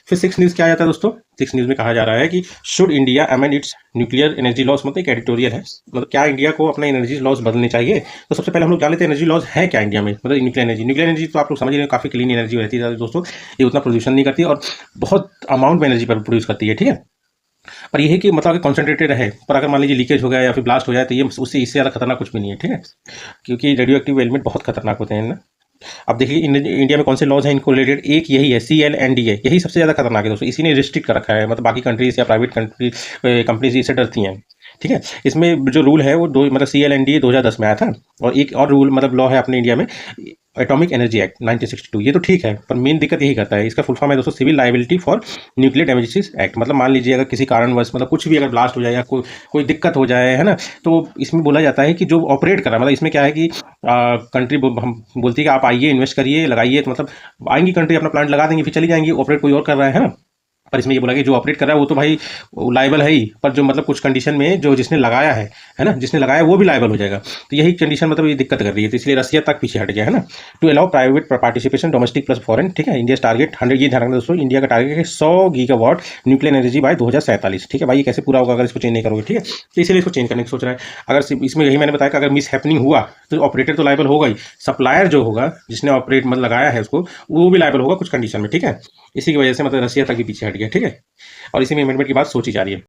फिर 6 न्यूज़ क्या आता है दोस्तों? 6 न्यूज़ में कहा जा रहा है कि should India amend it's nuclear energy loss, मतलब एक एडिटोरियल है, मतलब क्या इंडिया को अपना एनर्जी लॉस बदलने चाहिए। तो सबसे पहले हम लोग जान लेते हैं एनर्जी लॉस है क्या इंडिया में, मतलब न्यूक्लियर एनर्जी तो आप लोग समझ रहे हैं काफ़ी क्लीन एनर्जी रहती है दोस्तों, ये उतना प्रदूषण नहीं करती और बहुत अमाउंट में एनर्जी प्रोड्यूस करती है, ठीक है। पर ये है कि मतलब कॉन्सेंट्रेटेड है, पर अगर मान लीजिए लीकेज हो गया या फिर ब्लास्ट हो जाए तो ये उससे इससे ज़्यादा खतरनाक कुछ भी नहीं है, ठीक है, क्योंकि रेडियो एक्टिव एलिमेंट बहुत खतरनाक होते हैं ना। अब देखिए इंडिया में कौन से लॉज हैं इनको रिलेटेड, एक यही है CLNDA, यही सबसे ज़्यादा खतरनाक है दोस्तों, इसी ने रिस्ट्रिक्ट कर रखा है, मतलब बाकी कंट्रीज या प्राइवेट कंपनीज इससे डरती हैं, ठीक है। इसमें जो रूल है वो दो, मतलब CLNDA 2010 में आया था, और एक और रूल मतलब लॉ है अपने इंडिया में, एटॉमिक एनर्जी एक्ट 1962, ये तो ठीक है, पर मेन दिक्कत यही करता है, इसका फुल फॉर्म है दोस्तों civil liability for nuclear damages act. मतलब मान लीजिए अगर किसी कारणवश मतलब कुछ भी अगर ब्लास्ट हो जाए या कोई दिक्कत हो जाए, है ना, तो इसमें बोला जाता है कि जो ऑपरेट कर रहा है, मतलब इसमें क्या है कि कंट्री हम बोलती है कि आप आइए इन्वेस्ट करिए लगाइए, तो मतलब आएंगी कंट्री अपना प्लांट लगा देंगी फिर चली जाएंगी, ऑपरेट कोई और कर रहा है ना। पर इसमें ये बोला कि जो ऑपरेट कर रहा है वो तो भाई लाइबल है ही, पर जो मतलब कुछ कंडीशन में जो जिसने लगाया है ना, जिसने लगाया वो भी लाइबल हो जाएगा। तो यही कंडीशन मतलब ये दिक्कत कर रही है, तो इसलिए रसिया तक पीछे हट गया है ना। To allow private participation domestic plus foreign, ठीक है। इंडिया टारगेट 100, ये ध्यान रखना दोस्तों, इंडिया का टारगेट है 100 गीगावाट न्यूक्लियर एनर्जी बाय 2047, ठीक है भाई। ये कैसे पूरा होगा अगर इसको चेंज नहीं करोगे, ठीक है। तो इसीलिए इसको चेंज करने की सोच रहा है। अगर इसमें यही मैंने बताया कि अगर मिस हैपनिंग हुआ तो ऑपरेटर तो लाइबल होगा ही, सप्लायर जो होगा जिसने ऑपरेट मतलब लगाया है उसको, वो भी लाइबल होगा कुछ कंडीशन में, ठीक है। इसी की वजह से मतलब रसिया तक भी पीछे हट गया, ठीक है। और इसी में अमेंडमेंट की बात सोची जा रही है।